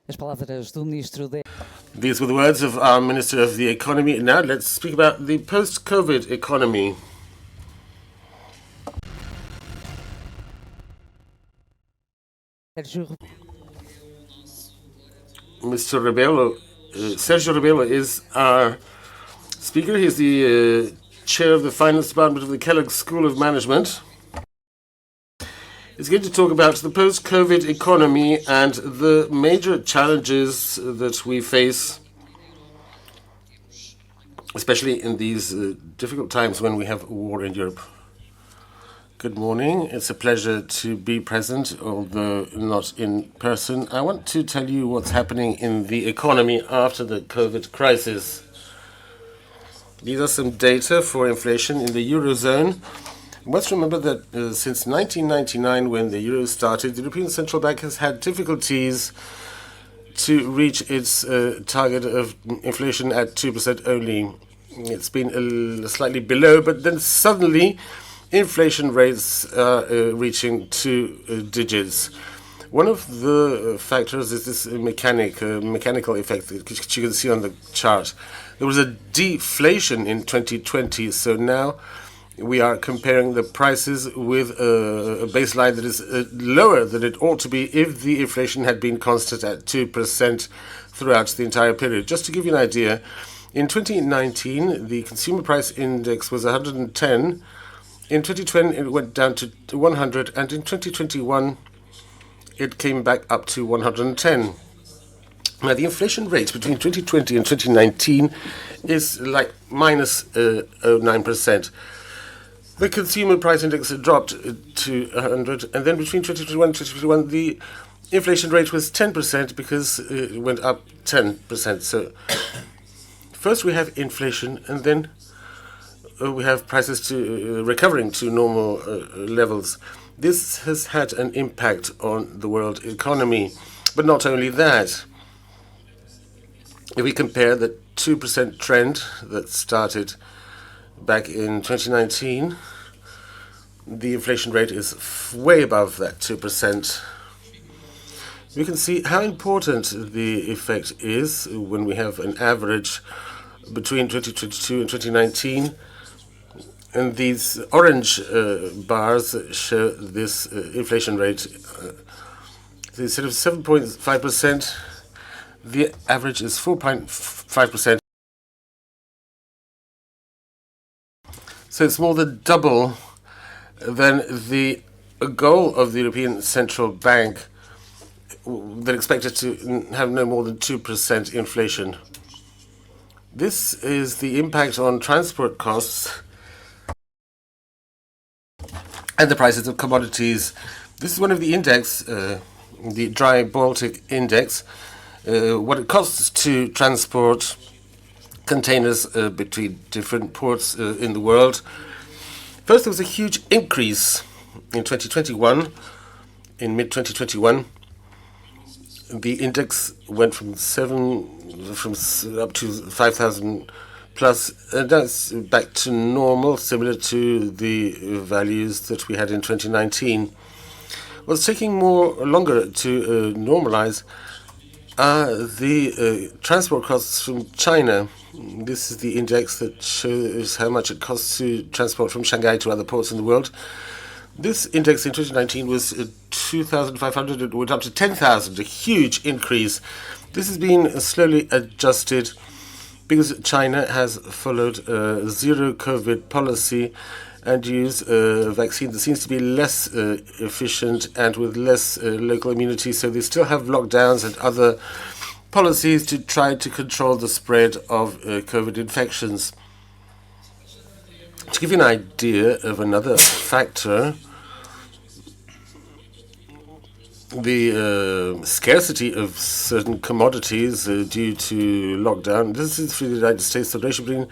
As palavras do Ministro da... These were the words of our Minister of the Economy. Now let's speak about the post-COVID economy. Mr. Rebelo, Sergio Rebelo is our speaker. He's the chair of the finance department of the Kellogg School of Management. He's going to talk about the post-COVID economy and the major challenges that we face, especially in these difficult times when we have war in Europe. Good morning. It's a pleasure to be present, although not in person. I want to tell you what's happening in the economy after the COVID crisis. These are some data for inflation in the Eurozone. Let's remember that since 1999, when the euro started, the European Central Bank has had difficulties to reach its target of inflation at 2% only. It's been slightly below, but then suddenly inflation rates are reaching 2 digits. One of the factors is this mechanical effect, which you can see on the chart. There was a deflation in 2020, so now we are comparing the prices with a baseline that is lower than it ought to be if the inflation had been constant at 2% throughout the entire period. Just to give you an idea, in 2019, the consumer price index was 110. In 2020, it went down to 100, and in 2021, it came back up to 110. Now, the inflation rate between 2020 and 2019 is like minus 0.9%. The consumer price index dropped to 100, and then between 2021 and 2021, the inflation rate was 10% because it went up 10%. So first we have inflation, and then we have prices recovering to normal levels. This has had an impact on the world economy. But not only that. If we compare the 2% trend that started back in 2019, the inflation rate is way above that 2%. We can see how important the effect is when we have an average between 2022 and 2019. And these orange bars show this inflation rate. So instead of 7.5%, the average is 4.5%. So it's more than double than the goal of the European Central Bank that expected to have no more than 2% inflation. This is the impact on transport costs and the prices of commodities. This is one of the index, the dry Baltic Index, what it costs to transport containers between different ports in the world. First, there was a huge increase in 2021. In mid-2021, the index went from up to 5,000 plus, and that's back to normal, similar to the values that we had in 2019. What's taking longer to normalize are the transport costs from China. This is the index that shows how much it costs to transport from Shanghai to other ports in the world. This index in 2019 was 2,500. It went up to 10,000, a huge increase. This has been slowly adjusted because China has followed a zero-COVID policy and used a vaccine that seems to be less efficient and with less local immunity. So they still have lockdowns and other policies to try to control the spread of COVID infections. To give you an idea of another factor, the scarcity of certain commodities due to lockdown. This is for the United States, the ratio between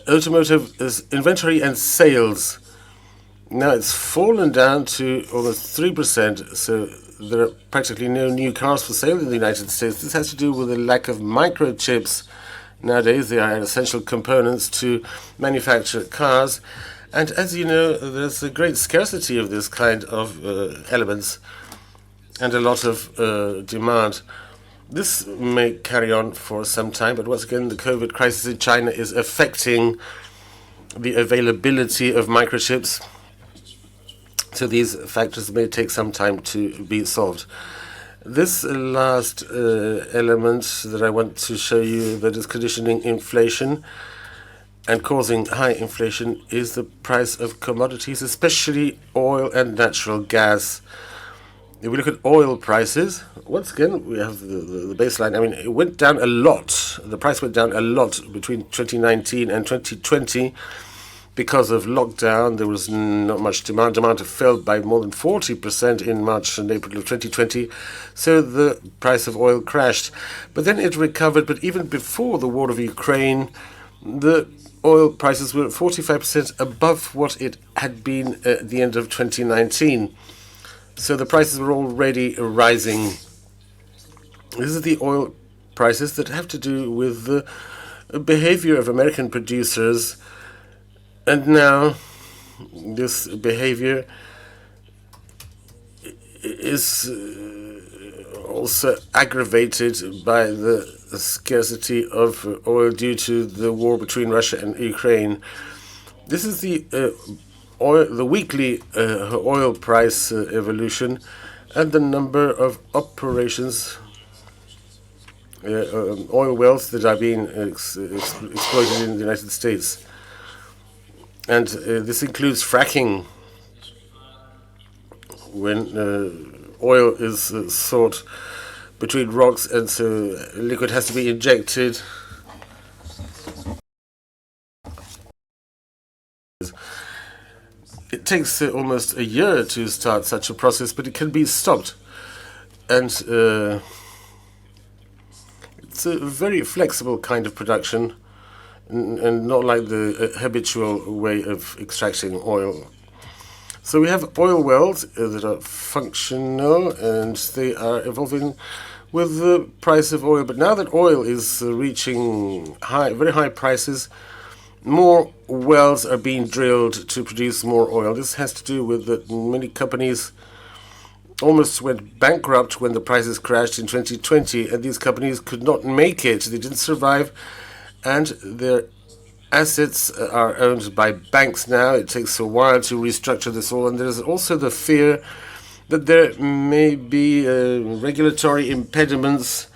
automotive inventory and sales. Now it's fallen down to almost 3%, so there are practically no new cars for sale in the United States. This has to do with the lack of microchips. Nowadays, they are essential components to manufacture cars. And as you know, there's a great scarcity of this kind of elements and a lot of demand. This may carry on for some time, but once again, the COVID crisis in China is affecting the availability of microchips. So these factors may take some time to be solved. This last element that I want to show you that is conditioning inflation and causing high inflation is the price of commodities, especially oil and natural gas. If we look at oil prices, once again, we have the baseline. I mean, it went down a lot. The price went down a lot between 2019 and 2020 because of lockdown. There was not much demand. Demand fell by more than 40% in March and April of 2020. So the price of oil crashed. But then it recovered. But even before the war of Ukraine, the oil prices were 45% above what it had been at the end of 2019. So the prices were already rising. This is the oil prices that have to do with the behavior of American producers. And now this behavior is also aggravated by the scarcity of oil due to the war between Russia and Ukraine. This is the weekly oil price evolution and the number of operations, oil wells that are being exploited in the United States. And this includes fracking, when oil is sought between rocks and so liquid has to be injected. It takes almost a year to start such a process, but it can be stopped. And it's a very flexible kind of production and not like the habitual way of extracting oil. So we have oil wells that are functional and they are evolving with the price of oil. But now that oil is reaching very high prices, more wells are being drilled to produce more oil. This has to do with that many companies almost went bankrupt when the prices crashed in 2020, and these companies could not make it. They didn't survive, and their assets are owned by banks now. It takes a while to restructure this all, and there's also the fear that there may be regulatory impediments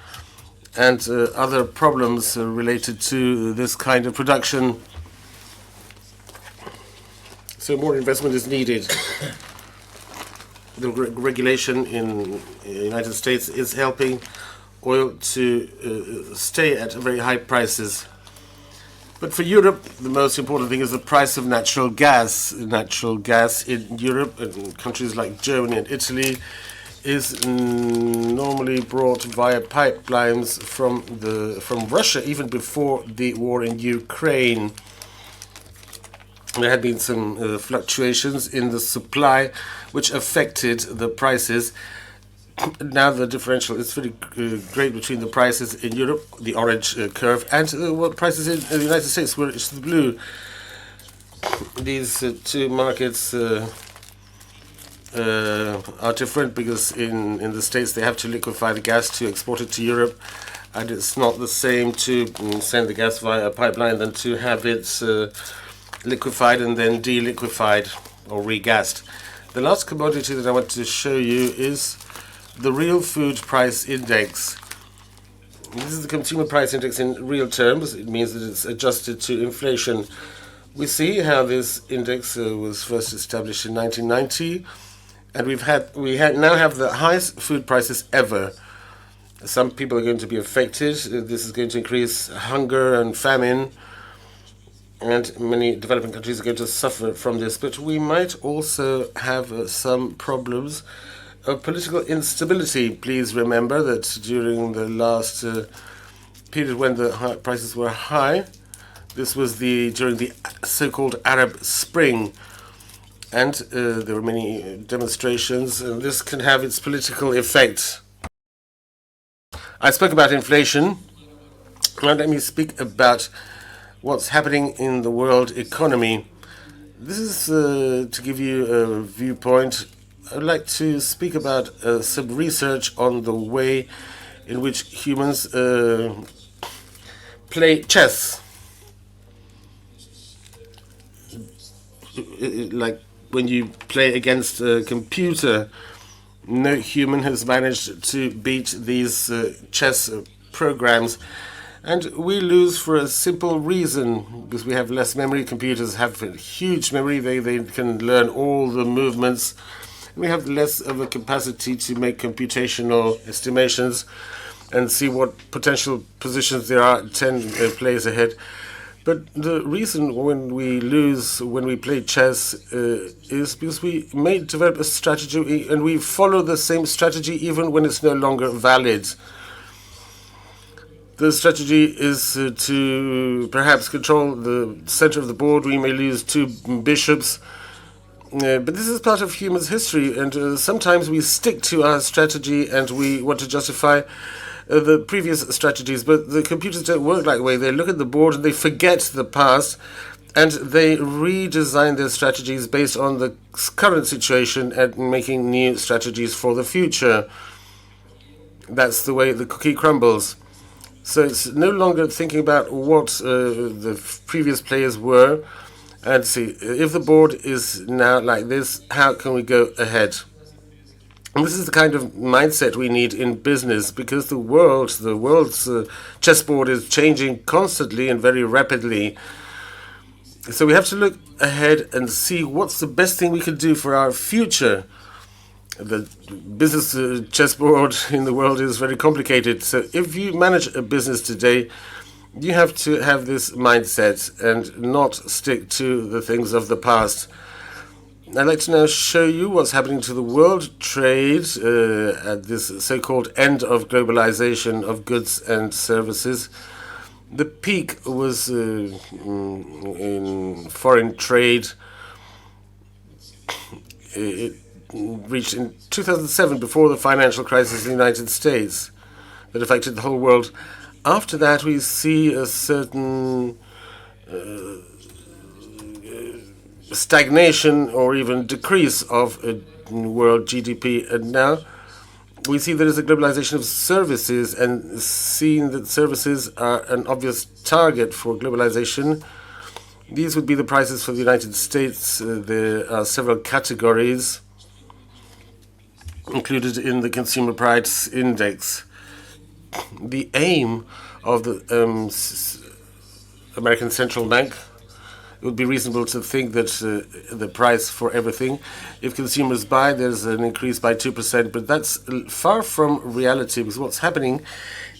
and other problems related to this kind of production. So more investment is needed. The regulation in the United States is helping oil to stay at very high prices. But for Europe, the most important thing is the price of natural gas. Natural gas in Europe and countries like Germany and Italy is normally brought via pipelines from Russia, even before the war in Ukraine. There had been some fluctuations in the supply, which affected the prices. Now the differential is very great between the prices in Europe, the orange curve, and what prices in the United States, where it's the blue. These two markets are different because in the States they have to liquefy the gas to export it to Europe, and it's not the same to send the gas via a pipeline than to have it liquefied and then deliquefied or regassed. The last commodity that I want to show you is the real food price index. This is the consumer price index in real terms. It means that it's adjusted to inflation. We see how this index was first established in 1990, and we now have the highest food prices ever. Some people are going to be affected. This is going to increase hunger and famine, and many developing countries are going to suffer from this. But we might also have some problems of political instability. Please remember that during the last period when the prices were high, this was during the so-called Arab Spring, and there were many demonstrations, and this can have its political effect. I spoke about inflation. Now let me speak about what's happening in the world economy. This is to give you a viewpoint. I'd like to speak about some research on the way in which humans play chess. Like when you play against a computer, no human has managed to beat these chess programs. And we lose for a simple reason, because we have less memory. Computers have huge memory. They can learn all the movements. We have less of a capacity to make computational estimations and see what potential positions there are 10 players ahead. But the reason when we play chess is because we may develop a strategy and we follow the same strategy even when it's no longer valid. The strategy is to perhaps control the center of the board. We may lose 2 bishops. But this is part of human history, and sometimes we stick to our strategy and we want to justify the previous strategies. But the computers don't work that way. They look at the board and they forget the past, and they redesign their strategies based on the current situation and making new strategies for the future. That's the way the cookie crumbles. So it's no longer thinking about what the previous players were, and see, if the board is now like this, how can we go ahead? And this is the kind of mindset we need in business, because the world's chessboard is changing constantly and very rapidly. So we have to look ahead and see what's the best thing we can do for our future. The business chessboard in the world is very complicated. So if you manage a business today, you have to have this mindset and not stick to the things of the past. I'd like to now show you what's happening to the world trade at this so-called end of globalization of goods and services. The peak was in foreign trade. It reached in 2007, before the financial crisis in the United States that affected the whole world. After that, we see a certain stagnation or even decrease of world GDP. And now we see there is a globalization of services, and seeing that services are an obvious target for globalization. These would be the prices for the United States. There are several categories included in the Consumer Price Index. The aim of the American Central Bank, it would be reasonable to think that the price for everything, if consumers buy, there's an increase by 2%, but that's far from reality, because what's happening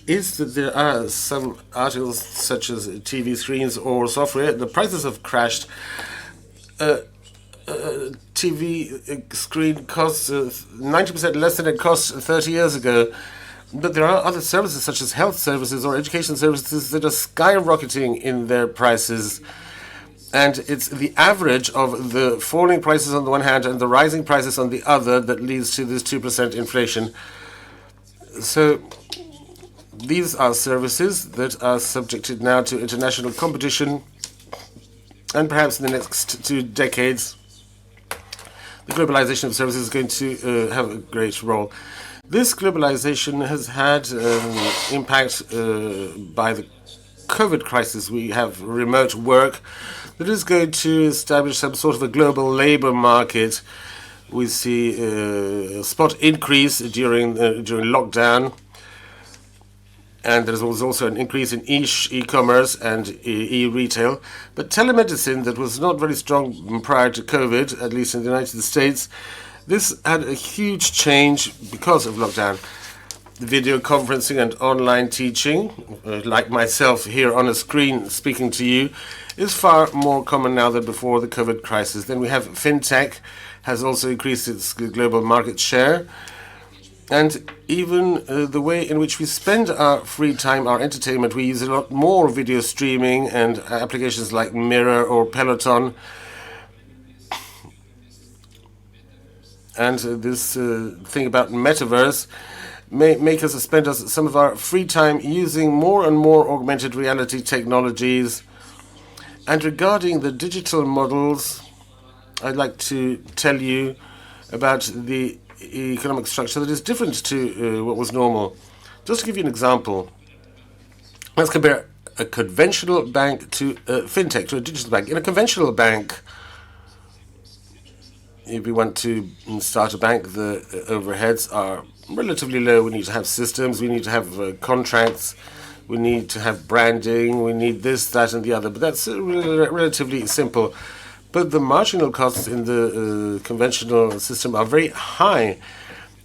is that there are some articles such as TV screens or software, the prices have crashed. TV screen costs 90% less than it cost 30 years ago. But there are other services such as health services or education services that are skyrocketing in their prices. And it's the average of the falling prices on the one hand and the rising prices on the other that leads to this 2% inflation. So these are services that are subjected now to international competition, and perhaps in the next 2 decades, the globalization of services is going to have a great role. This globalization has had impact by the COVID crisis. We have remote work that is going to establish some sort of a global labor market. We see a spot increase during lockdown, and there was also an increase in e-commerce and e-retail. But telemedicine, that was not very strong prior to COVID, at least in the United States, this had a huge change because of lockdown. Video conferencing and online teaching, like myself here on a screen speaking to you, is far more common now than before the COVID crisis. Then we have fintech, has also increased its global market share. And even the way in which we spend our free time, our entertainment, we use a lot more video streaming and applications like Mirror or Peloton. And this thing about metaverse may make us spend some of our free time using more and more augmented reality technologies. And regarding the digital models, I'd like to tell you about the economic structure that is different to what was normal. Just to give you an example, let's compare a conventional bank to a fintech, to a digital bank. In a conventional bank, if we want to start a bank, the overheads are relatively low. We need to have systems, we need to have contracts, we need to have branding, we need this, that, and the other. But that's relatively simple. But the marginal costs in the conventional system are very high.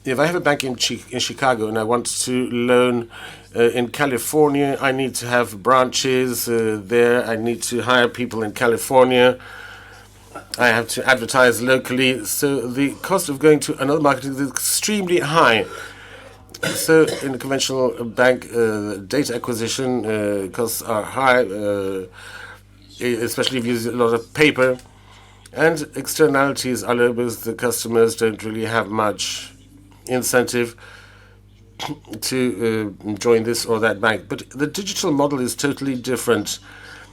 If I have a bank in Chicago and I want to loan in California, I need to have branches there. I need to hire people in California. I have to advertise locally. So the cost of going to another market is extremely high. So in a conventional bank, data acquisition costs are high, especially if you use a lot of paper. And externalities are low because the customers don't really have much incentive to join this or that bank. But the digital model is totally different.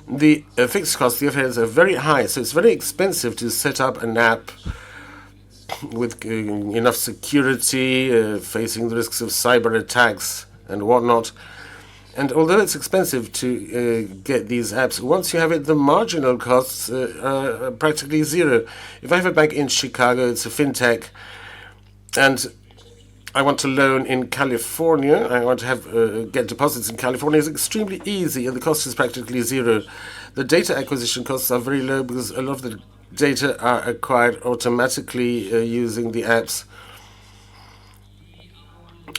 The fixed costs, the overheads are very high, so it's very expensive to set up an app with enough security, facing the risks of cyber attacks and whatnot. And although it's expensive to get these apps, once you have it, the marginal costs are practically zero. If I have a bank in Chicago, it's a fintech, and I want to loan in California, I want to have get deposits in California, it's extremely easy, and the cost is practically zero. The data acquisition costs are very low because a lot of the data are acquired automatically using the apps.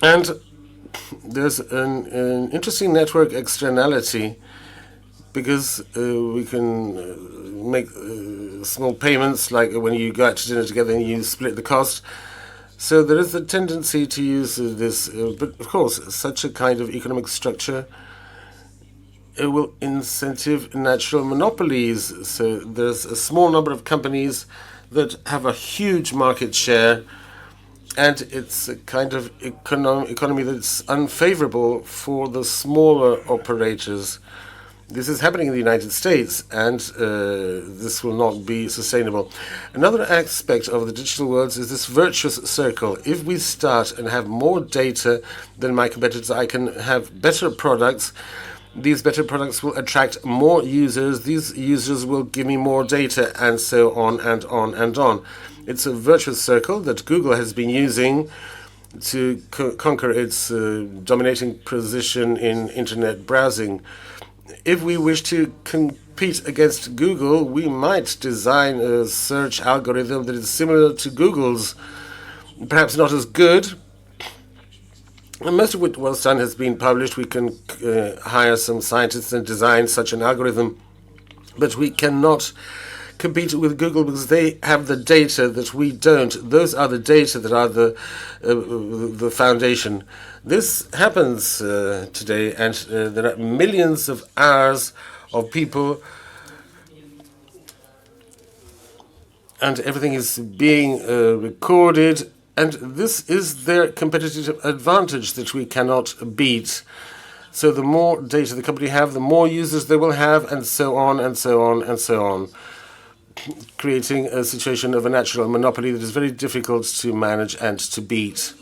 And there's an interesting network externality because we can make small payments, like when you go out to dinner together and you split the cost. So there is a tendency to use this, but of course, such a kind of economic structure will incentive natural monopolies. So there's a small number of companies that have a huge market share, and it's a kind of economy that's unfavorable for the smaller operators. This is happening in the United States, and this will not be sustainable. Another aspect of the digital world is this virtuous circle. If we start and have more data than my competitors, I can have better products. These better products will attract more users. These users will give me more data, and so on and on and on. It's a virtuous circle that Google has been using to conquer its dominating position in internet browsing. If we wish to compete against Google, we might design a search algorithm that is similar to Google's, perhaps not as good. And most of what's done has been published. We can hire some scientists and design such an algorithm, but we cannot compete with Google because they have the data that we don't. Those are the data that are the foundation. This happens today, and there are millions of hours of people, and everything is being recorded, and this is their competitive advantage that we cannot beat. So the more data the company have, the more users they will have, and so on and so on and so on, creating a situation of a natural monopoly that is very difficult to manage and to beat.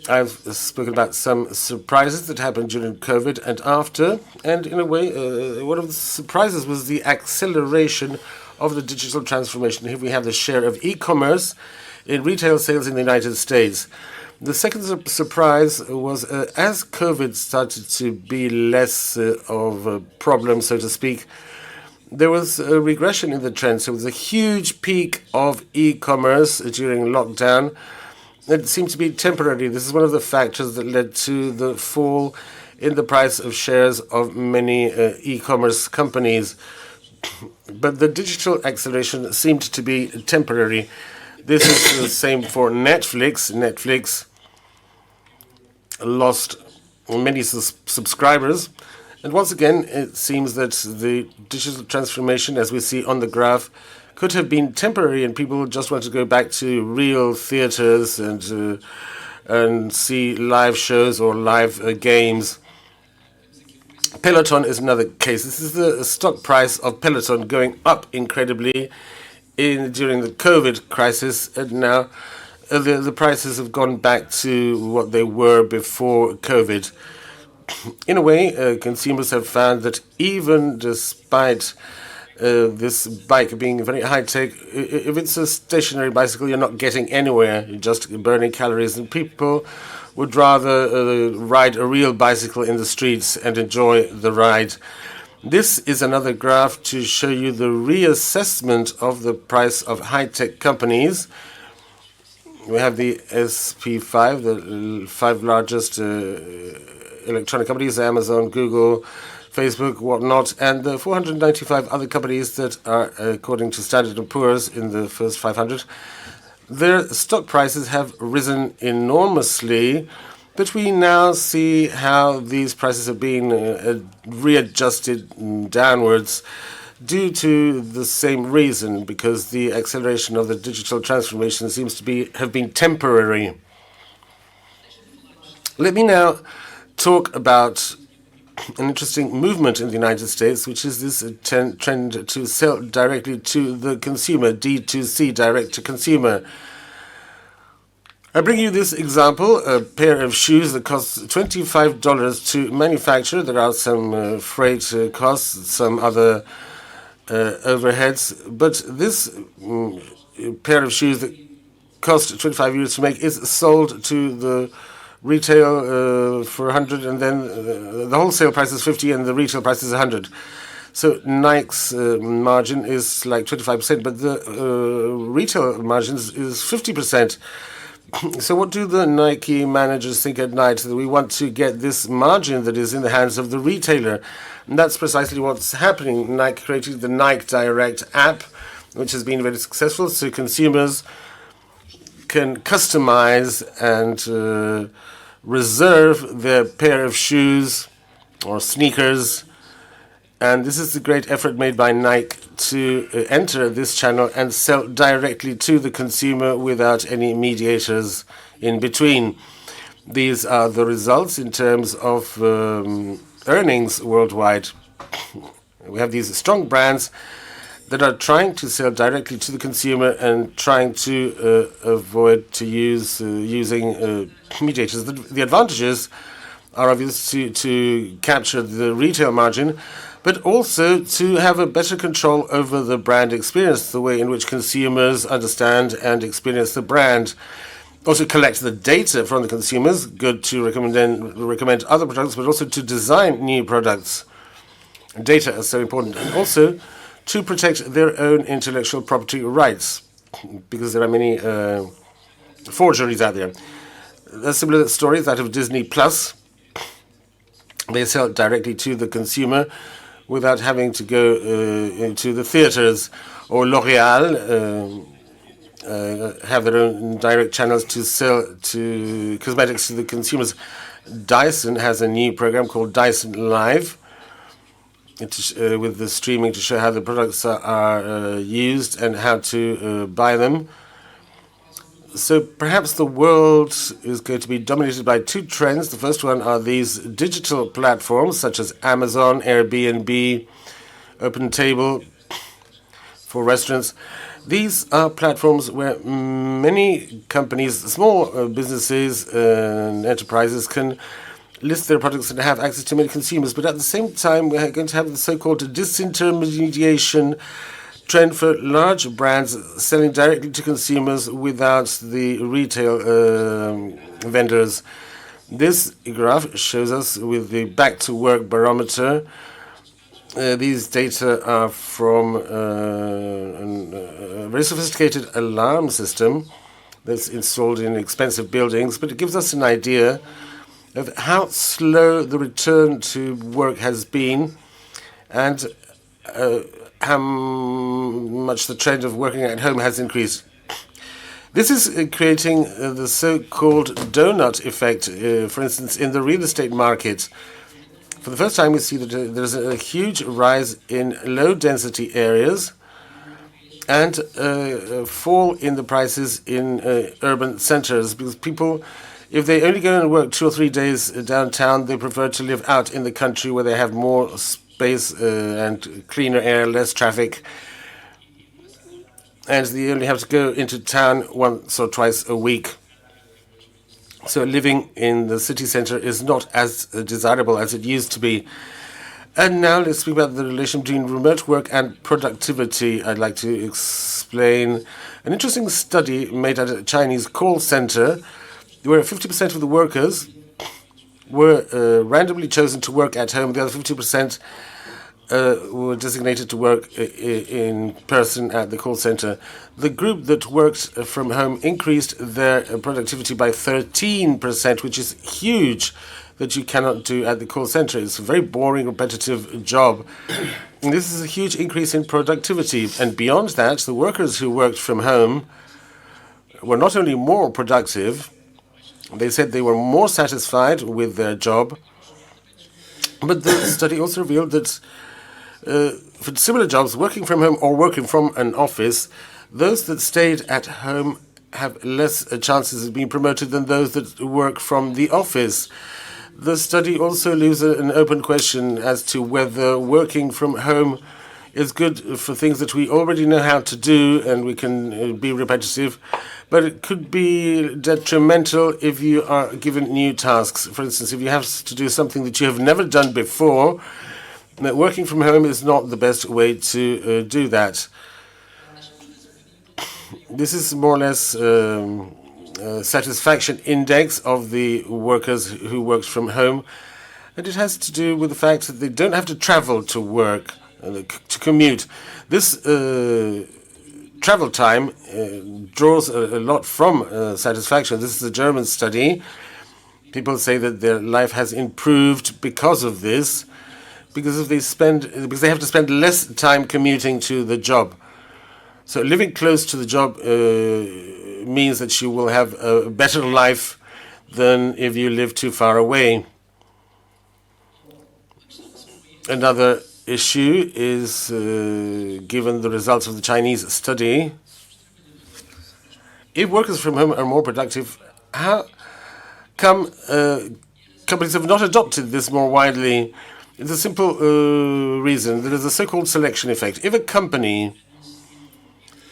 I've spoken about some surprises that happened during COVID and after, and in a way, one of the surprises was the acceleration of the digital transformation. Here we have the share of e-commerce in retail sales in the United States. The second surprise was as COVID started to be less of a problem, so to speak, there was a regression in the trend. So it was a huge peak of e-commerce during lockdown. It seemed to be temporary. This is one of the factors that led to the fall in the price of shares of many e-commerce companies. But the digital acceleration seemed to be temporary. This is the same for Netflix. Netflix lost many subscribers. And once again, it seems that the digital transformation, as we see on the graph, could have been temporary, and people just want to go back to real theaters and see live shows or live games. Peloton is another case. This is the stock price of Peloton going up incredibly during the COVID crisis, and now the prices have gone back to what they were before COVID. In a way, consumers have found that even despite this bike being very high-tech, if it's a stationary bicycle, you're not getting anywhere, you're just burning calories, and people would rather ride a real bicycle in the streets and enjoy the ride. This is another graph to show you the reassessment of the price of high-tech companies. We have the SP5, the 5 largest electronic companies, Amazon, Google, Facebook, whatnot, and the 495 other companies that are, according to Standard & Poor's, in the first 500. Their stock prices have risen enormously, but we now see how these prices have been readjusted downwards due to the same reason, because the acceleration of the digital transformation seems to have been temporary. Let me now talk about an interesting movement in the United States, which is this trend to sell directly to the consumer, D2C, direct to consumer. I bring you this example, a pair of shoes that costs $25 to manufacture. There are some freight costs, some other overheads, but this pair of shoes that cost 25 euros to make is sold to the retail for 100, and then the wholesale price is 50 and the retail price is 100. So Nike's margin is like 25%, but the retail margin is 50%. So what do the Nike managers think at night? That we want to get this margin that is in the hands of the retailer. And that's precisely what's happening. Nike created the Nike Direct app, which has been very successful, so consumers can customize and reserve their pair of shoes or sneakers. And this is the great effort made by Nike to enter this channel and sell directly to the consumer without any mediators in between. These are the results in terms of earnings worldwide. We have these strong brands that are trying to sell directly to the consumer and trying to avoid to using mediators. The advantages are obvious to capture the retail margin, but also to have a better control over the brand experience, the way in which consumers understand and experience the brand. Also collect the data from the consumers, good to recommend other products, but also to design new products. Data is so important. And also to protect their own intellectual property rights, because there are many forgeries out there. A similar story is that of Disney Plus. They sell directly to the consumer without having to go into the theaters. Or L'Oréal have their own direct channels to sell to cosmetics to the consumers. Dyson has a new program called Dyson Live, with the streaming to show how the products are used and how to buy them. So perhaps the world is going to be dominated by two trends. The first one are these digital platforms such as Amazon, Airbnb, OpenTable for restaurants. These are platforms where many companies, small businesses and enterprises can list their products and have access to many consumers. But at the same time, we're going to have the so-called disintermediation trend for large brands selling directly to consumers without the retail vendors. This graph shows us with the back-to-work barometer. These data are from a very sophisticated alarm system that's installed in expensive buildings, but it gives us an idea of how slow the return to work has been and how much the trend of working at home has increased. This is creating the so-called donut effect, for instance, in the real estate market. For the first time, we see that there's a huge rise in low-density areas and a fall in the prices in urban centers, because people, if they only go and work 2 or 3 days downtown, they prefer to live out in the country where they have more space and cleaner air, less traffic. and they only have to go into town once or twice a week. So living in the city center is not as desirable as it used to be. And now let's speak about the relation between remote work and productivity. I'd like to explain an interesting study made at a Chinese call center where 50% of the workers were randomly chosen to work at home. The other 50% were designated to work in person at the call center. The group that worked from home increased their productivity by 13%, which is huge, that you cannot do at the call center. It's a very boring, repetitive job. And this is a huge increase in productivity. And beyond that, the workers who worked from home were not only more productive, they said they were more satisfied with their job, but the study also revealed that for similar jobs, working from home or working from an office, those that stayed at home have less chances of being promoted than those that work from the office. The study also leaves an open question as to whether working from home is good for things that we already know how to do and we can be repetitive, but it could be detrimental if you are given new tasks. For instance, if you have to do something that you have never done before, working from home is not the best way to do that. This is more or less satisfaction index of the workers who works from home, and it has to do with the fact that they don't have to travel to work, to commute. This travel time draws a lot from satisfaction. This is a German study. People say that their life has improved because of this, because they have to spend less time commuting to the job. So living close to the job means that you will have a better life than if you live too far away. Another issue is, given the results of the Chinese study, if workers from home are more productive, how come companies have not adopted this more widely? It's a simple reason. There is a so-called selection effect. If a company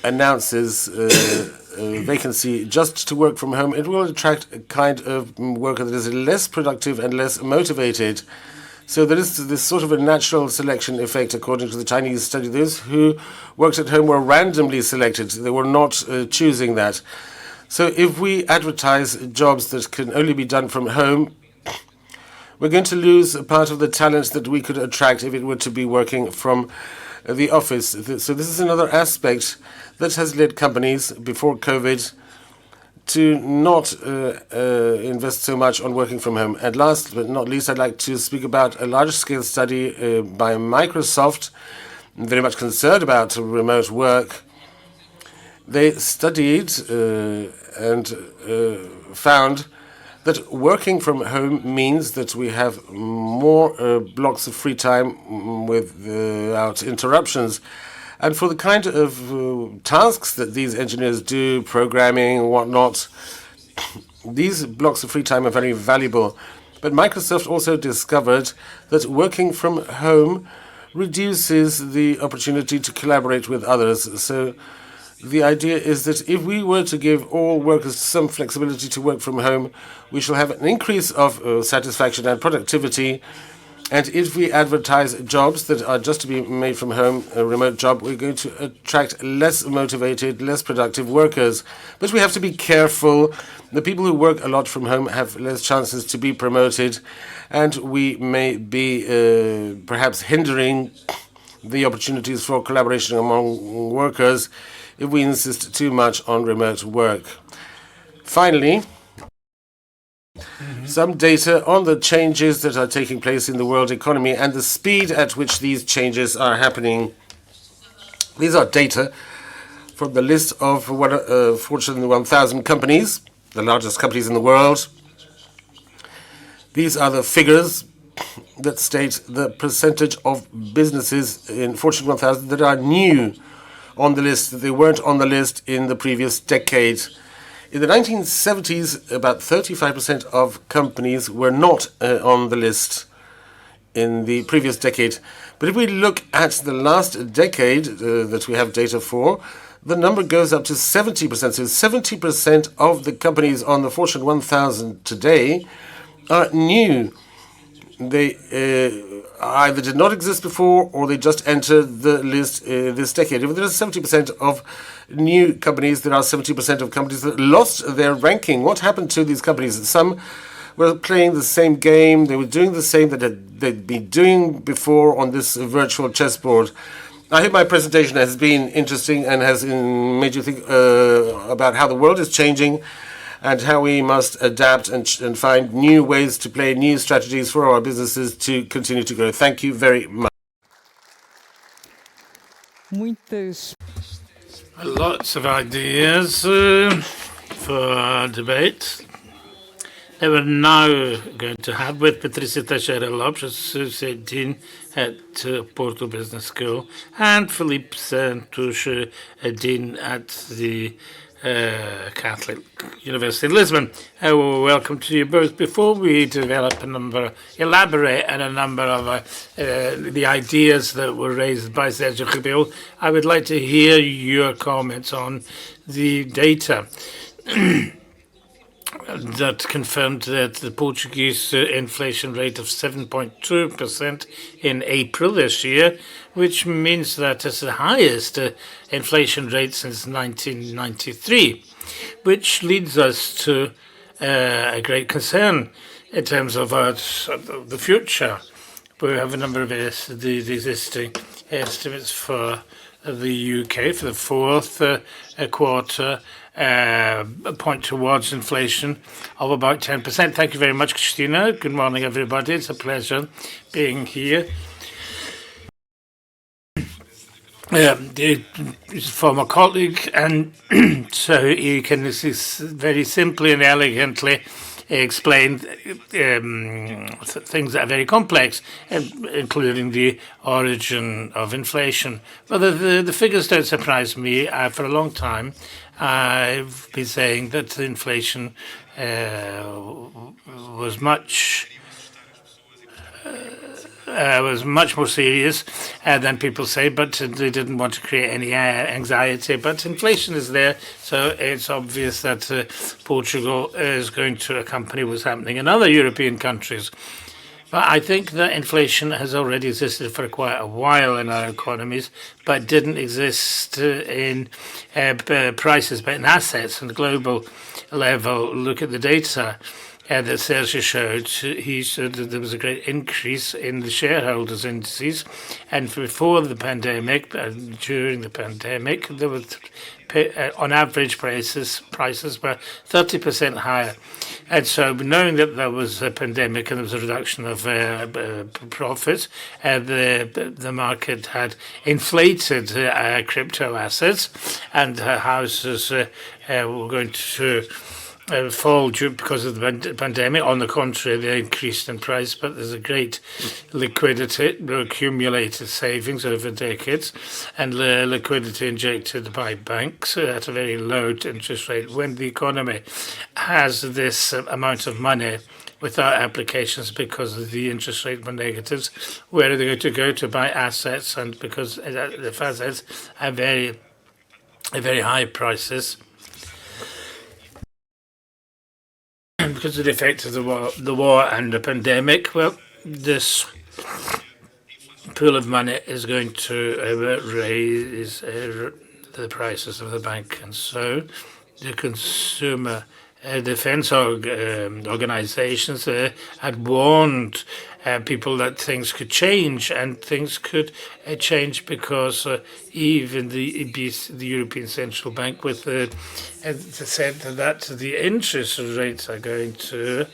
announces a vacancy just to work from home, it will attract a kind of worker that is less productive and less motivated. So there is this sort of a natural selection effect, according to the Chinese study. Those who worked at home were randomly selected. They were not choosing that. So if we advertise jobs that can only be done from home, we're going to lose a part of the talent that we could attract if it were to be working from the office. So this is another aspect that has led companies before COVID to not invest so much on working from home. And last but not least, I'd like to speak about a large-scale study by Microsoft, very much concerned about remote work. They studied and found that working from home means that we have more blocks of free time without interruptions. And for the kind of tasks that these engineers do, programming and whatnot, these blocks of free time are very valuable. But Microsoft also discovered that working from home reduces the opportunity to collaborate with others. So the idea is that if we were to give all workers some flexibility to work from home, we shall have an increase of satisfaction and productivity. And if we advertise jobs that are just to be made from home, a remote job, we're going to attract less motivated, less productive workers. But we have to be careful. The people who work a lot from home have less chances to be promoted, and we may be perhaps hindering the opportunities for collaboration among workers if we insist too much on remote work. Finally, some data on the changes that are taking place in the world economy and the speed at which these changes are happening. These are data from the list of Fortune 1000 companies, the largest companies in the world. These are the figures that state the percentage of businesses in Fortune 1000 that are new on the list, that they weren't on the list in the previous decade. In the 1970s, about 35% of companies were not on the list in the previous decade. But if we look at the last decade that we have data for, the number goes up to 70%. So 70% of the companies on the Fortune 1000 today are new. They either did not exist before or they just entered the list this decade. If there are 70% of new companies, there are 70% of companies that lost their ranking. What happened to these companies? Some were playing the same game. They were doing the same that they'd been doing before on this virtual chessboard. I hope my presentation has been interesting and has made you think about how the world is changing and how we must adapt and find new ways to play, new strategies for our businesses to continue to grow. Thank you very much. Lots of ideas for debate. They were now going to have with Patrícia Teixeira Lopes, Associate Dean at Porto Business School, and Felipe Santos, Dean at the Catholic University in Lisbon. Welcome to you both. Before we elaborate on a number of the ideas that were raised by Sergio Ribeiro, I would like to hear your comments on the data that confirmed that the Portuguese inflation rate of 7.2% in April this year, which means that it's the highest inflation rate since 1993, which leads us to a great concern in terms of the future. We have a number of the existing estimates for the UK for the fourth quarter, point towards inflation of about 10%. Thank you very much, Christina. Good morning, everybody. It's a pleasure being here. He's a former colleague, and so you can very simply and elegantly explain things that are very complex, including the origin of inflation. Well, the figures don't surprise me. For a long time, I've been saying that inflation was much more serious than people say, but they didn't want to create any anxiety. But inflation is there, so it's obvious that Portugal is going to accompany what's happening in other European countries. But I think that inflation has already existed for quite a while in our economies, but didn't exist in prices, but in assets on the global level. Look at the data that Sergio showed. He showed that there was a great increase in the shareholders' indices, and before the pandemic, and during the pandemic, there was on average prices were 30% higher. And so, knowing that there was a pandemic and there was a reduction of profits, the market had inflated crypto assets, and houses were going to fall because of the pandemic. On the contrary, they increased in price, but there's a great liquidity, accumulated savings over decades, and liquidity injected by banks at a very low interest rate. When the economy has this amount of money without applications because of the interest rate were negatives, where are they going to go to buy assets? And because the assets are very high prices, because of the effect of the war and the pandemic, well, this pool of money is going to raise the prices of the bank. And so the consumer defense organizations had warned people that things could change, and things could change because even the European Central Bank said that the interest rates are going to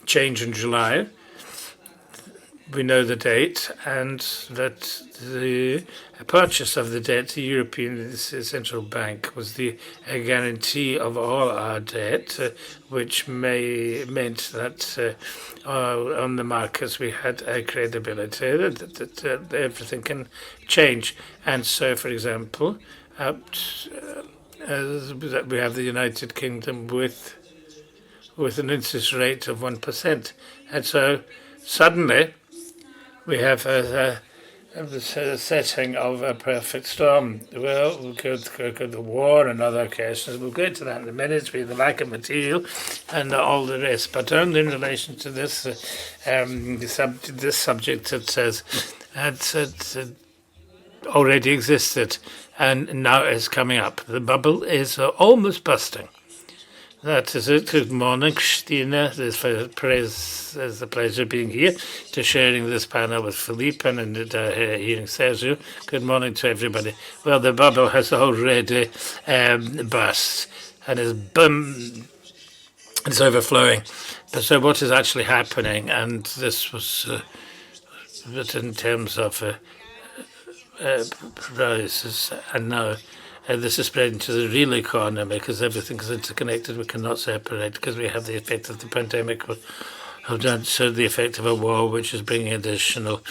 change in July. We know the date, and that the purchase of the debt, the European Central Bank, was the guarantee of all our debt, which meant that on the markets we had credibility that everything can change. And so, for example, we have the United Kingdom with an interest rate of 1%, and so suddenly we have the setting of a perfect storm. Well, could the war and other questions. We'll go into that in a minute, with the lack of material and all the rest. But only in relation to this this subject, it says it already existed and now is coming up. The bubble is almost busting. That is it. Good morning, Christina. It's a pleasure being here to sharing this panel with Philippe and hearing Sergio. Good morning to everybody. Well, the bubble has already burst and it's overflowing. But so what is actually happening? And this was in terms of prices, and now this is spreading to the real economy because everything is interconnected. We cannot separate because we have the effect of the pandemic, have done so the effect of a war, which is bringing additional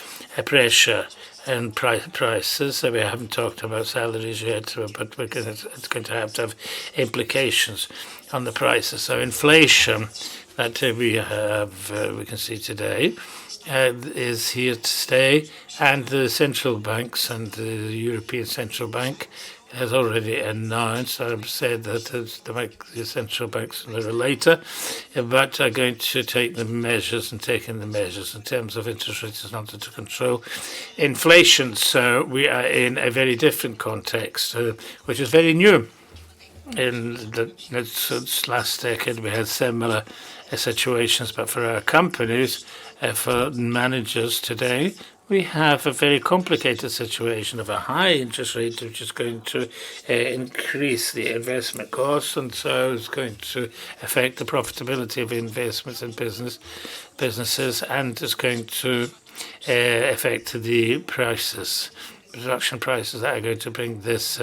pressure and prices. So we haven't talked about salaries yet, but it's going to have implications on the prices. So inflation that we can see today is here to stay, and the central banks and the European Central Bank has already announced, I've said that the central banks a little later, but are going to take the measures and taking the measures in terms of interest rates in order to control inflation. So we are in a very different context, which is very new. Since last decade, we had similar situations, but for our companies, for managers today, we have a very complicated situation of a high interest rate, which is going to increase the investment costs, and so it's going to affect the profitability of investments in businesses, and it's going to affect the prices, production prices that are going to bring this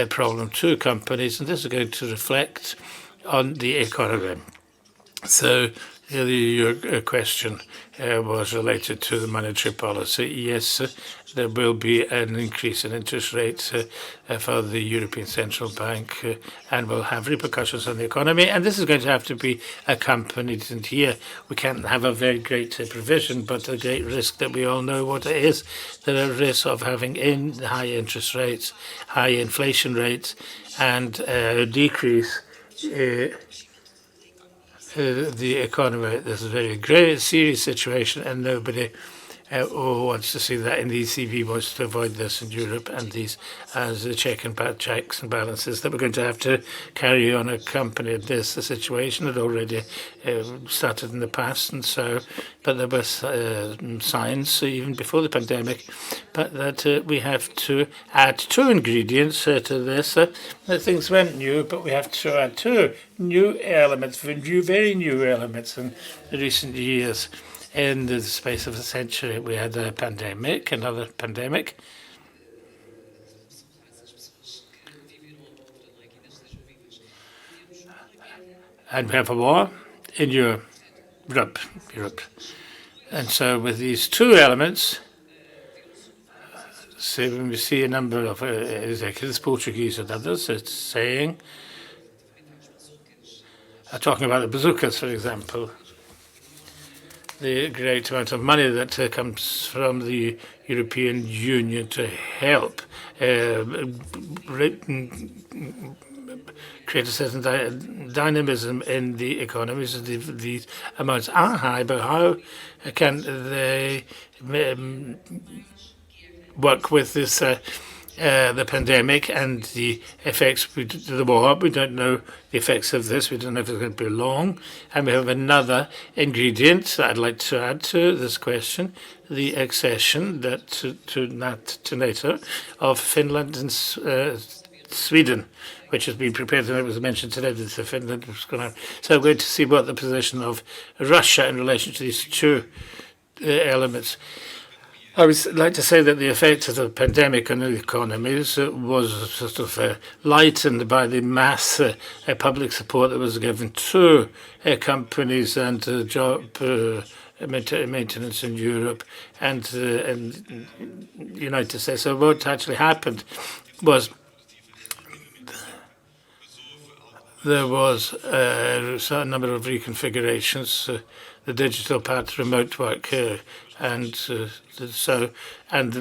problem to companies, and this is going to reflect on the economy. So your question was related to the monetary policy. Yes, there will be an increase in interest rates for the European Central Bank and will have repercussions on the economy. And this is going to have to be accompanied. And here we can't have a very great provision, but a great risk that we all know what it is. There are risks of having high interest rates, high inflation rates, and decrease the economy. This is a very great, serious situation, and nobody wants to see that. And the ECB wants to avoid this in Europe, and these as the checks and balances that we're going to have to carry on accompany this. The situation had already started in the past, and so, but there were signs even before the pandemic, but that we have to add two ingredients to this. Things went new, but we have to add two new elements, very new elements in the recent years. In the space of a century, we had a pandemic, another pandemic. And we have a war in Europe. And so with these two elements, so when we see a number of executives, Portuguese and others, it's saying, talking about the bazookas, for example, the great amount of money that comes from the European Union to help create a certain dynamism in the economies. These amounts are high, but how can they work with this the pandemic and the effects of the war? We don't know the effects of this. We don't know if it's going to be long. And we have another ingredient that I'd like to add to this question: the accession to NATO of Finland and Sweden, which has been prepared, and it was mentioned today that Finland was going to. So we're going to see what the position of Russia in relation to these two elements. I would like to say that the effect of the pandemic on the economies was sort of lightened by the mass public support that was given to companies and job maintenance in Europe and United States. So what actually happened was there was a certain number of reconfigurations the digital part, remote work, and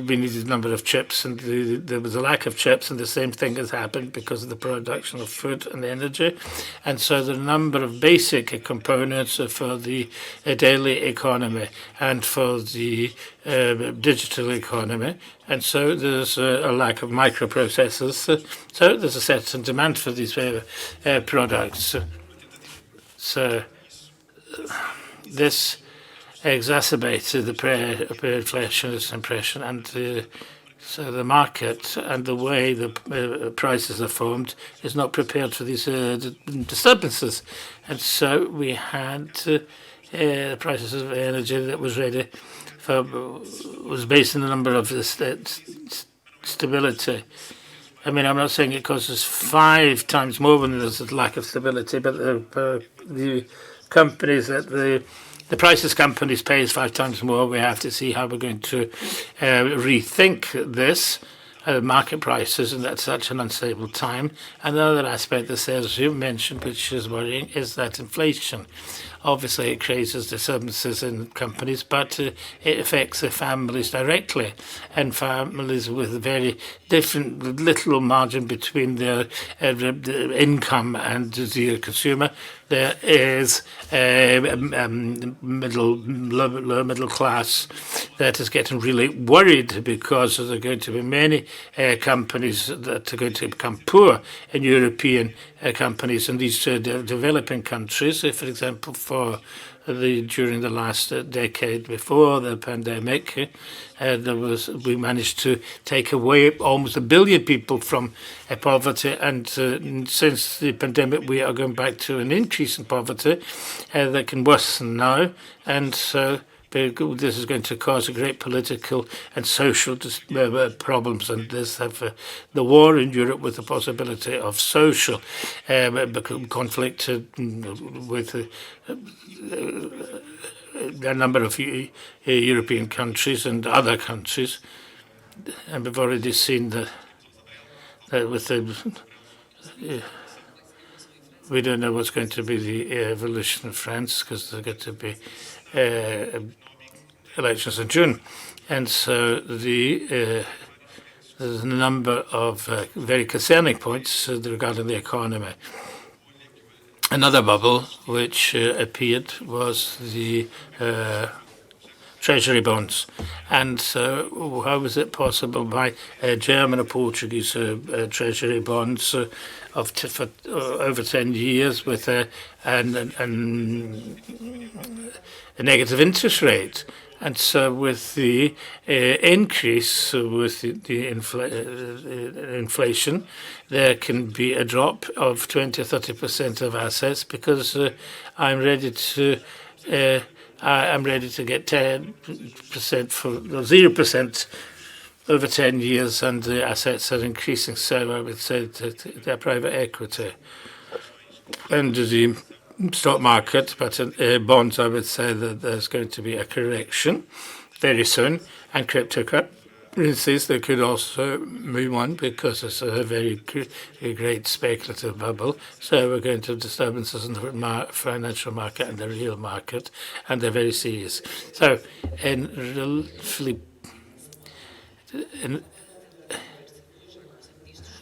we needed a number of chips, and there was a lack of chips, and the same thing has happened because of the production of food and energy, and so the number of basic components for the daily economy and for the digital economy, and so there's a lack of microprocessors, so there's a certain demand for these products. So this exacerbated the pre-inflationist impression, and so the market and the way the prices are formed is not prepared for these disturbances. And so we had the prices of energy that was ready for, was based on a number of stability. I mean, I'm not saying it causes 5 times more when there's a lack of stability, but the companies that the prices companies pay is 5 times more. We have to see how we're going to rethink this market prices, and at such an unstable time. Another aspect that, as you mentioned, which is worrying, is that inflation. Obviously, it causes disturbances in companies, but it affects the families directly, and families with very different, little margin between their income and the consumer. There is a lower middle class that is getting really worried because there are going to be many companies that are going to become poor in European companies in these developing countries. For example, during the last decade before the pandemic, we managed to take away almost 1 billion people from poverty, and since the pandemic we are going back to an increase in poverty that can worsen now, and so this is going to cause a great political and social problems, and this have the war in Europe with the possibility of social conflict with a number of European countries and other countries, and we've already seen that with we don't know what's going to be the evolution of France, because there's going to be elections in June, and so there's a number of very concerning points regarding the economy. Another bubble which appeared was the Treasury Bonds, and so how was it possible by German or Portuguese Treasury Bonds for over 10 years with a negative interest rate? And so with the increase with the inflation, there can be a drop of 20 or 30% of assets, because I'm ready to get 10% for 0% over 10 years, and the assets are increasing. So I would say that they're private equity. And the stock market, but bonds, I would say that there's going to be a correction very soon, and cryptocurrencies, they could also move on because it's a very great speculative bubble. So we're going to have disturbances in the financial market and the real market, and they're very serious. So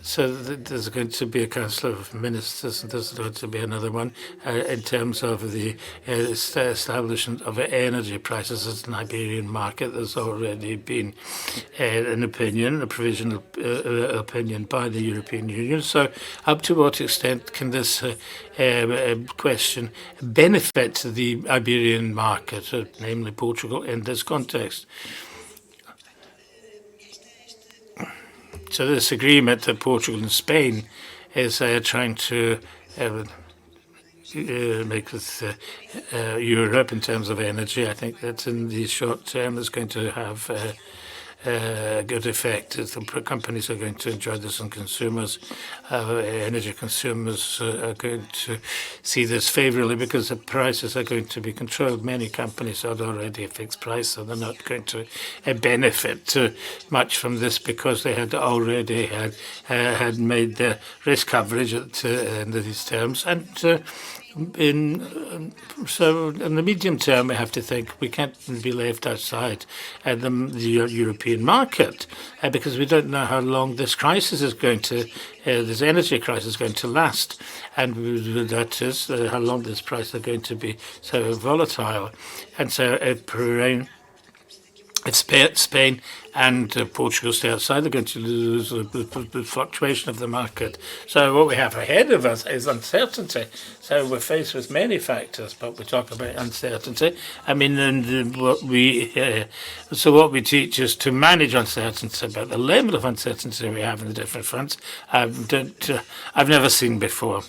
so there's going to be a Council of Ministers, and there's going to be another one in terms of the establishment of energy prices as an Iberian market. There's already been an opinion, a provisional opinion by the European Union. So up to what extent can this question benefit the Iberian market, namely Portugal, in this context? So this agreement that Portugal and Spain is trying to make with Europe in terms of energy, I think that in the short term is going to have a good effect. The companies are going to enjoy this, and consumers, energy consumers, are going to see this favorably because the prices are going to be controlled. Many companies are already a fixed price, so they're not going to benefit much from this because they had already had made their risk coverage under these terms. And So in the medium term, we have to think we can't be left outside the European market because we don't know how long this crisis is going to, this energy crisis is going to last, and that is how long this price are going to be so volatile. And so if Spain and Portugal stay outside, they're going to lose the fluctuation of the market. So what we have ahead of us is uncertainty. So we're faced with many factors, but we talk about uncertainty. I mean, and what we teach is to manage uncertainty, but the level of uncertainty we have in the different fronts, I've never seen before.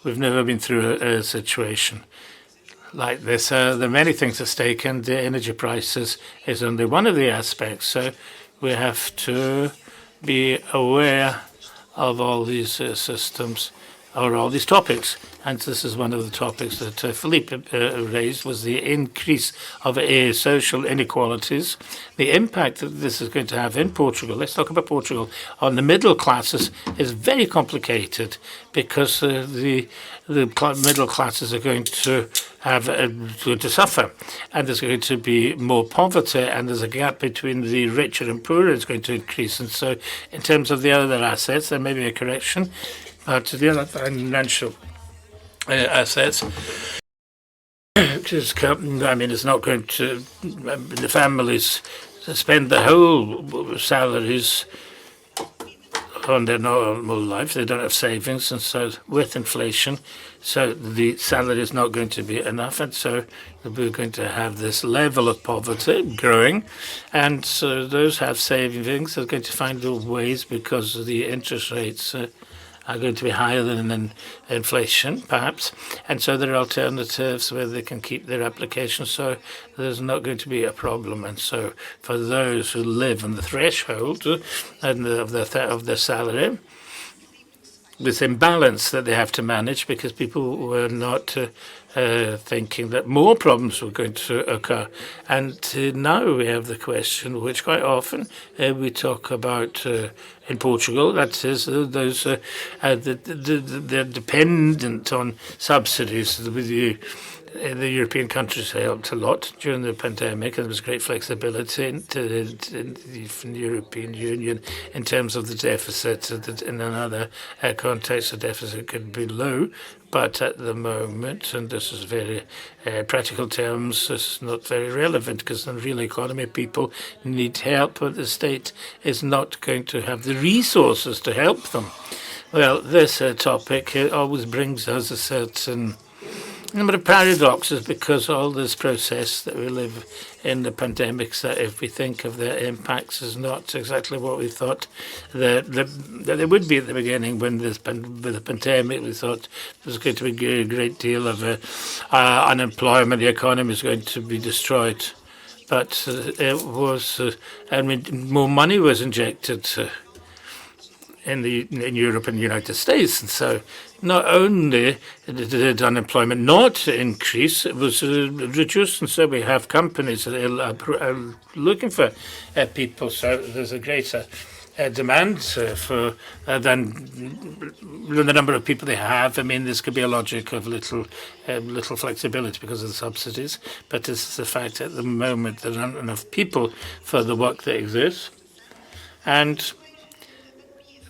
We've never been through a situation like this. There are many things at stake, and the energy prices is only one of the aspects. So we have to be aware of all these systems or all these topics. And this is one of the topics that Philippe raised, was the increase of social inequalities, the impact that this is going to have in Portugal. Let's talk about Portugal. On the middle classes is very complicated because the middle classes are going to suffer, and there's going to be more poverty, and there's a gap between the richer and poorer is going to increase. And so in terms of the other assets, there may be a correction, but the other financial assets, it's not going to, the families spend the whole salaries on their normal life. They don't have savings, and so with inflation, so the salary is not going to be enough, and so we're going to have this level of poverty growing, and so those have savings are going to find ways because the interest rates are going to be higher than inflation, perhaps. And so there are alternatives where they can keep their application, so there's not going to be a problem. And so for those who live on the threshold of their salary, this imbalance that they have to manage, because people were not thinking that more problems were going to occur. And now we have the question, which quite often we talk about in Portugal, that is, those they're dependent on subsidies. The European countries helped a lot during the pandemic, and there was great flexibility from the European Union in terms of the deficit. In another context, the deficit could be low, but at the moment, and this is very practical terms, this is not very relevant, because in the real economy, people need help, but the state is not going to have the resources to help them. Well, this topic always brings us a certain number of paradoxes, because all this process that we live in the pandemics, that if we think of their impacts, is not exactly what we thought that they would be at the beginning. When with the pandemic, we thought there was going to be a great deal of unemployment, the economy is going to be destroyed. But it was, more money was injected in Europe and the United States, and so not only did unemployment not increase, it was reduced, and so we have companies that are looking for people. So there's a greater demand for than the number of people they have. I mean, this could be a logic of little flexibility because of the subsidies, but this is the fact at the moment there aren't enough people for the work that exists, and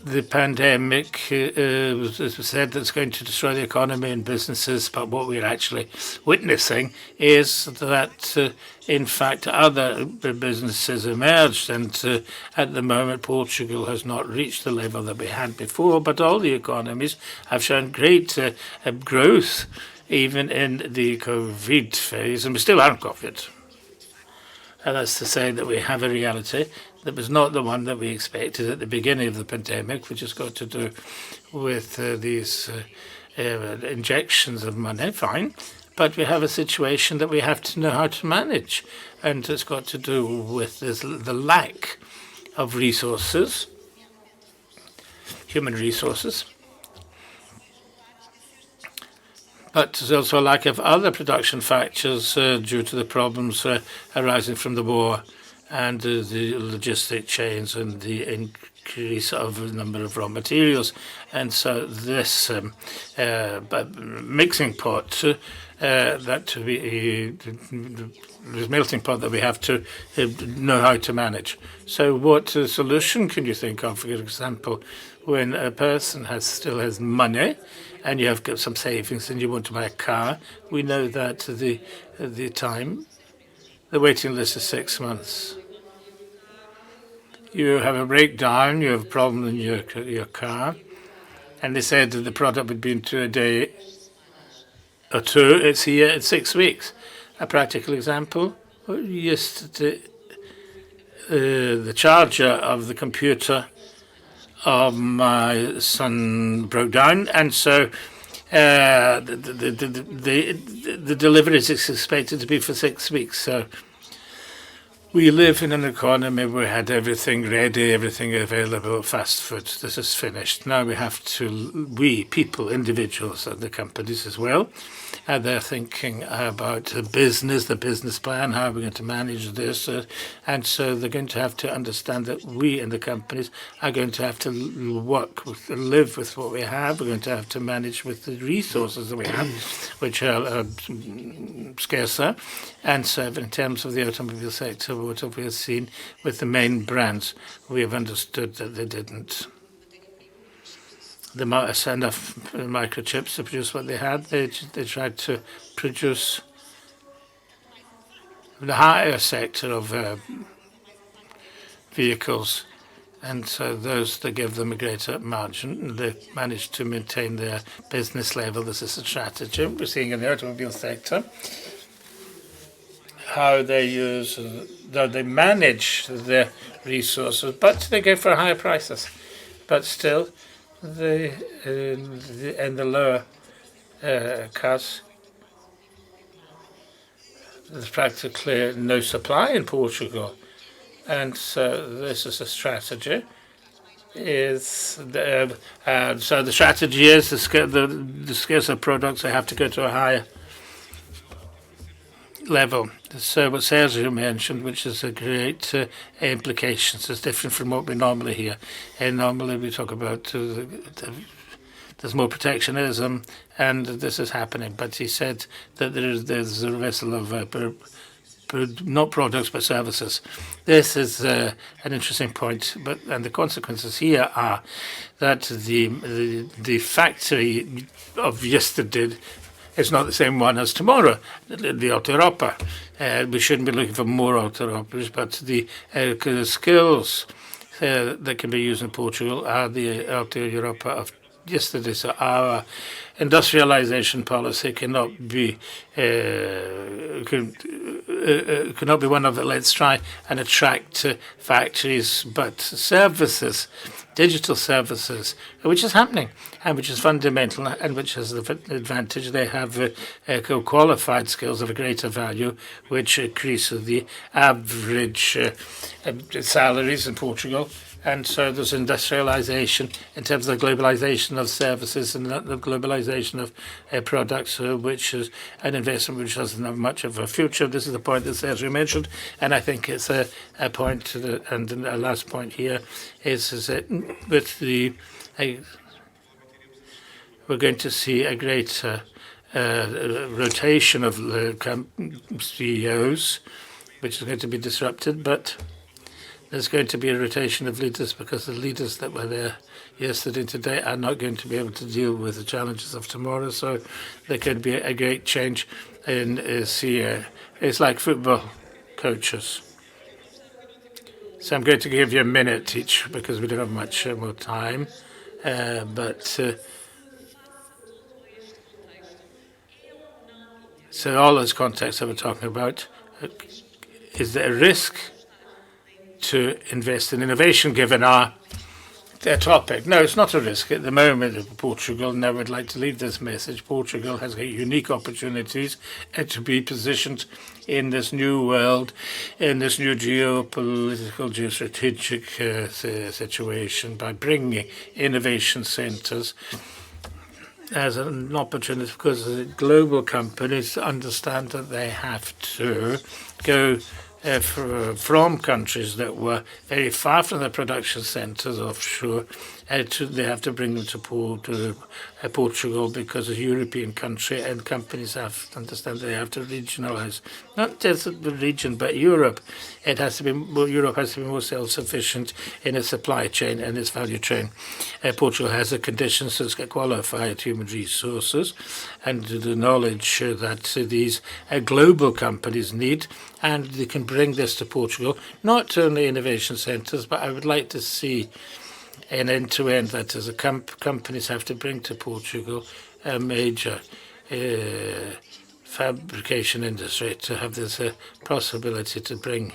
the pandemic said that's going to destroy the economy and businesses, but what we're actually witnessing is that, in fact, other businesses emerged, and at the moment Portugal has not reached the level that we had before, but all the economies have shown great growth, even in the COVID phase, and we still aren't COVID. And that's to say that we have a reality that was not the one that we expected at the beginning of the pandemic, which has got to do with these injections of money, fine. But we have a situation that we have to know how to manage, and it's got to do with the lack of resources, human resources. But there's also a lack of other production factors due to the problems arising from the war and the logistic chains and the increase of the number of raw materials. And so this mixing pot, this melting pot that we have to know how to manage. So what solution can you think of, for example, when a person still has money and you have got some savings and you want to buy a car? We know that the waiting list is 6 months. You have a breakdown, you have a problem in your car, and they said that the product would be into a day or two. It's here in 6 weeks. A practical example: yesterday, the charger of the computer of my son broke down, and so the delivery is expected to be for 6 weeks. So we live in an economy where we had everything ready, everything available, fast food. This is finished. Now we have to, people, individuals, and the companies as well, they're thinking about the business plan, how we're going to manage this. And so they're going to have to understand that we and the companies are going to have to live with what we have. We're going to have to manage with the resources that we have, which are scarcer. And so in terms of the automobile sector, what have we seen with the main brands? We have understood that they didn't enough microchips to produce what they had. They tried to produce the higher sector of vehicles, and so those that give them a greater margin, they managed to maintain their business level. This is a strategy we're seeing in the automobile sector. How they they manage their resources, but they go for higher prices. But still, the lower cars, there's practically no supply in Portugal, and so this is a strategy. So the strategy is the scarcer products, they have to go to a higher level. So what Sergio mentioned, which is a great implications, is different from what we normally hear. And normally we talk about there's more protectionism, and this is happening. But he said that there's a reversal of not products but services. This is an interesting point, and the consequences here are that the factory of yesterday is not the same one as tomorrow, the Alta Europa. We shouldn't be looking for more Alta Europas, but the skills that can be used in Portugal are the Alta Europa of yesterday. So our industrialization policy cannot be one of the let's try and attract factories, but services, digital services, which is happening and which is fundamental and which has the advantage. They have qualified skills of a greater value, which increases the average salaries in Portugal. And so there's industrialization in terms of the globalization of services and the globalization of products, which is an investment which doesn't have much of a future. This is the point that Sergio mentioned, and I think it's a point, and a last point here is that with we're going to see a great rotation of CEOs, which is going to be disrupted, but there's going to be a rotation of leaders because the leaders that were there yesterday and today are not going to be able to deal with the challenges of tomorrow. So there could be a great change in CEO. It's like football coaches. So I'm going to give you a minute each because we don't have much more time. So all those contexts that we're talking about, is there a risk to invest in innovation given our topic? No, it's not a risk at the moment. Portugal, and I would like to leave this message. Portugal has unique opportunities to be positioned in this new world, in this new geopolitical, geostrategic situation by bringing innovation centers as an opportunity, because the global companies understand that they have to go from countries that were very far from the production centres offshore. They have to bring them to Portugal because a European country, and companies have to understand they have to regionalise. Not just the region, but Europe. Europe has to be more self-sufficient in its supply chain and its value chain. Portugal has the conditions to get qualified human resources and the knowledge that these global companies need, and they can bring this to Portugal, not only innovation centres, but I would like to see an end-to-end, that is, companies have to bring to Portugal a major fabrication industry to have this possibility to bring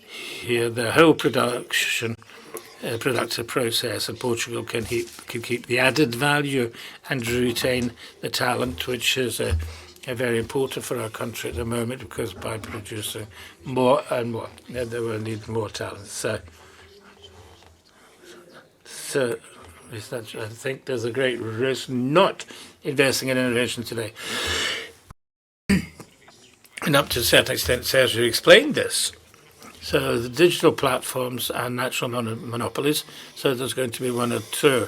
here the whole productive process, and Portugal can keep the added value and retain the talent, which is very important for our country at the moment, because by producing more and more, they will need more talent. So I think there's a great risk not investing in innovation today. And up to a certain extent, Treasury explained this. So the digital platforms are natural monopolies. So there's going to be one or two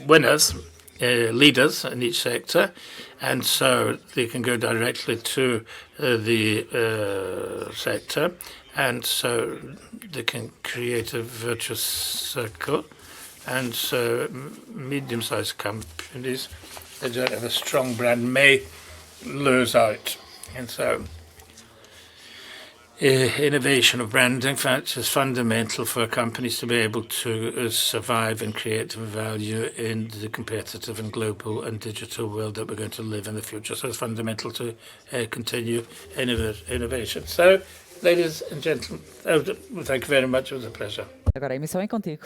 winners, leaders in each sector, and so they can go directly to the sector, and so they can create a virtuous circle. And so medium-sized companies that don't have a strong brand may lose out. And so innovation of branding, in fact, is fundamental for companies to be able to survive and create value in the competitive and global and digital world that we're going to live in the future. So it's fundamental to continue innovation. So, ladies and gentlemen, thank you very much. It was a pleasure. Agora a emissão é contigo.